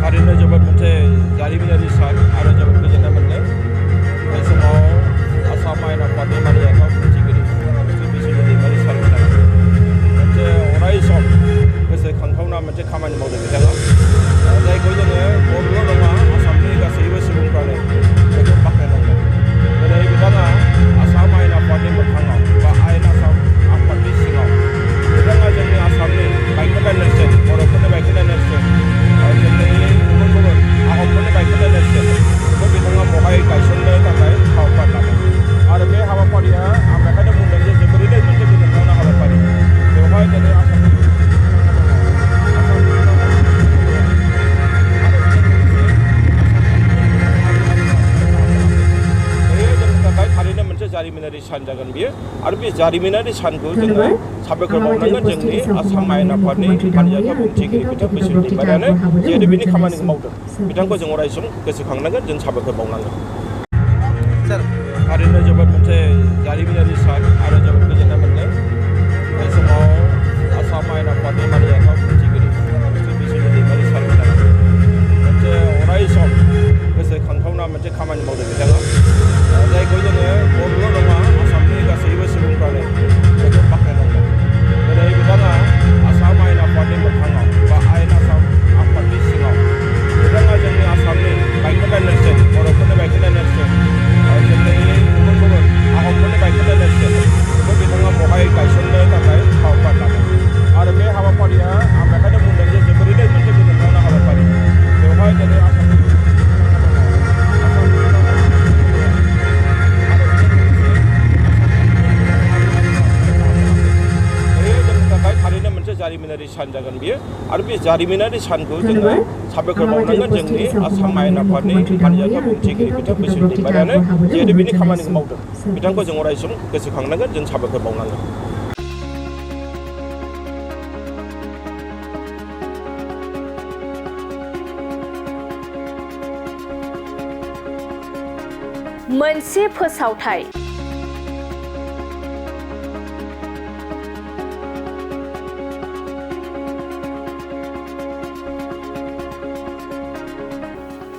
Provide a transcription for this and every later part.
थारैनो जोबोद मोनसे जारिमिनारि सान आरो जोबोद गोजोननाय मोनदों। बे समाव आसाम आयेन आफादनि मानजाथाव बुंथिगिरि श्री बिसुलु दैमारि सारमोना मोनसे अराय सम गोसोखांथावना मोनसे खामानि मावदों बिथाङा, जायखौ जोङो बर'ल' नङा आसामनि गासैबो सुबुंफ्रानो बेखौ बाख्नायनांगोन। दिनै बिथाङा आसाम आयेन आफादनि मोखाङाव बा आयेन आसाम आफादनि सिङाव बिथाङा जोंनि आसामनि बायखोन्दा नेरसोन, बर'फोरनि बायखोन्दा नेरसोन, जोंनि गुबुन गुबुन आहमफोरनि बायखोन्दा नेरसोन बेखौ बिथाङा बहाय गायसननो थाखाय हाबाफारि लादों। आरो बे हाबाफारिया आं बेखायनो बुंदों जे जोबोरैनो मोनसे गोजोनथावना हाबाफारि। बेवहाय दिनै आसामनि थारैनो मोनसे जारिमिनारि सान जागोन बियो। आरो बे जारिमिनारि सानखौ जोङो साबायखर बावनांगोन जोंनि आसाम आयेन आफादनि मानजाथाव बुंथिगिरि बिथां बिसुलु दैमारियानो जिहेतु बिनि खामानिखौ मावदों, बिथांखौ जों अराय सम गोसोखांनांगोन, जों साबायखर बावनांगोन। थारैनो जोबोद मोनसे जारिमिनारि सान आरो जोबोद गोजोननाय मोनदों। बे समाव आसाम आयेन आफादनि मानजाथाव बुंथिगिरि श्री बिसुलु दैमारि सारमोना मोनसे अराय सम गोसोखांथावना मोनसे खामानि मावदों बिथाङा, जायखौ जोङो बर'ल' नङा आसामनि गासैबो सुबुंफ्रानो बेखौ बाख्नायनांगोन। दिनै बिथाङा आसाम आयेन आफादनि मोखाङाव बा आयेन आसाम आफादनि सिङाव बिथाङा जोंनि आसामनि बायखोन्दा नेरसोन, बर'फोरनि बायखोन्दा नेरसोन, जोंनि गुबुन गुबुन आहमफोरनि बायखोन्दा नेरसोन बेखौ बिथाङा बहाय गायसननो थाखाय हाबाफारि लादों। आरो बे हाबाफारिया आं बेखायनो बुंदों जे जोबोरैनो मोनसे गोजोनथावना हाबाफारि। बेवहाय दिनै आसामनि थारैनो मोनसे जारिमिनारि सान जागोन बियो। आरो बे जारिमिनारि सानखौ जोङो साबायखर बावनांगोन जोंनि आसाम आयेन आफादनि मानजाथाव बुंथिगिरि बिथां बिसुलु दैमारियानो जिहेतु बिनि खामानिखौ मावदों, बिथांखौ जों अराय सम गोसोखांनांगोन, जों साबायखर बावनांगोन। मोनसे फोसावथाय।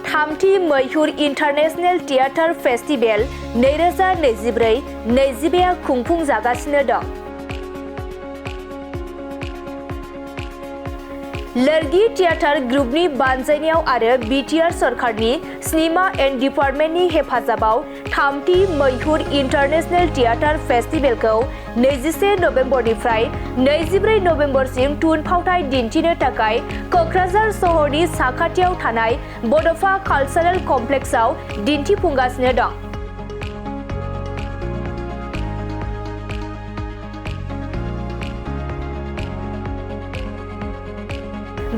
थामथि मैहुर इन्टारनेशनेल थियेटार फेस्टिभेल 2024-25 खुंफुंजागासिनो दं। लोरगि थियेटार ग्रुपनि बानजायनायाव आरो बिटिआर सरकारनि सिनेमा एन्ड डिपार्टमेन्टनि हेफाजाबाव थामथि मैहुर इन्टारनेशनेल थियेटार फेस्टिभेलखौ 21 नभेम्बरनिफ्राय 24 नभेम्बरसिम थुनफावथाय दिन्थिनो थाखाय क'क्राझार सहरनि साखाथियाव थानाय बड'फा कालचारेल कमप्लेक्सआव दिन्थिफुंगासिनो दं।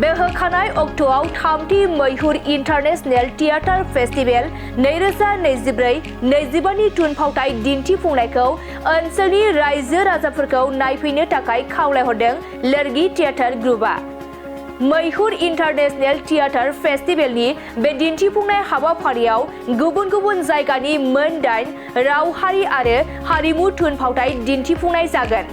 बे होखानाय अक्ट'आव थामथि मैहुर इन्टारनेशनेल थियेटार फेस्टिभेल 2024-25 नि थुनफावथाय दिन्थिफुंनायखौ ओनसोलनि रायजो राजाफोरखौ नायफैनो थाखाय खावलायहरदों लोरगि थियेटार ग्रुपआ। मैहुर इन्टारनेशनेल थियेटार फेस्टिभेलनि बे दिन्थिफुंनाय हाबाफारियाव गुबुन गुबुन जायगानि मोन 8 राव, हारि आरो हारिमु थुनफावथाय दिन्थिफुंनाय जागोन,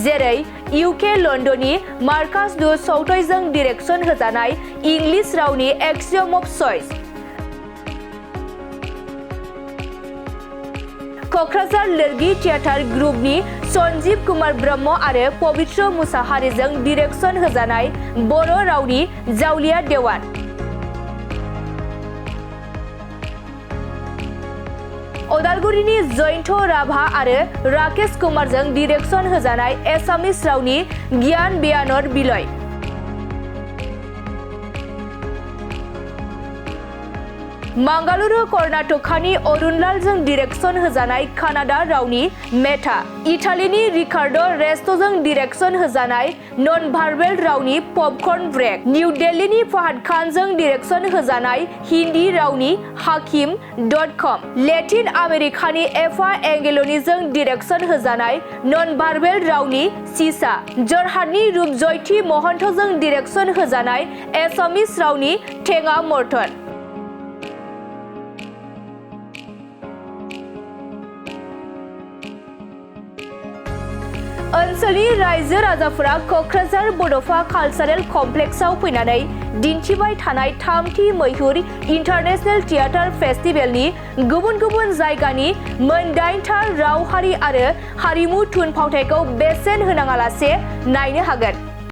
जेरै इउके लन्दननि मार्कास डु सौटयजों डिरेक्सन होजानाय इंलिश रावनि एक्सियम अफ चइस, क'क्राझार लोरगि थियेटार ग्रुपनि सन्जीब कुमार ब्रह्म आरो पबित्र मुसाहारिजों डिरेक्सन होजानाय बर' रावनि जावलिया देवान, अदालगुरिनि जयन्त राभा आरो राकेश कुमारजों डिरेक्सन होजानाय एसामिस रावनि गियान बेयानर बिलय, मांगालुरु कर्नाटकानि अरुणलालजों डिरेक्सन होजानाय कानाडा रावनि मेथा, इटालीनि रिकार्ड' रेस्ट'जों डिरेक्सन होजानाय नन भार्बेल रावनि पपकर्न ब्रेक, निउ दिल्लीनि फहाद खानजों डिरेक्सन होजानाय हिन्दी रावनि हाकिम.com, लेटिन आमेरिकानि एफा एंगेलनिजों डिरेक्सन होजानाय नन भार्बेल रावनि सीसा, जरहाटनि रूपजयती महन्तजों डिरेक्सन होजानाय एसामिस रावनि टेंगा मर्टन, ओनसोलनि रायजो राजाफोरा क'क्राझार बड'फा कालचारेल कमप्लेक्सआव फैनानै दिन्थिबाय थानाय थामथि मैहुर इन्टारनेशनेल थियेटार फेस्टिभेलनि गुबुन गुबुन जायगानि मोन8था राव हारि आरो हारिमु थुनफावथायखौ बेसेन होनाङालासे नायनो हागोन।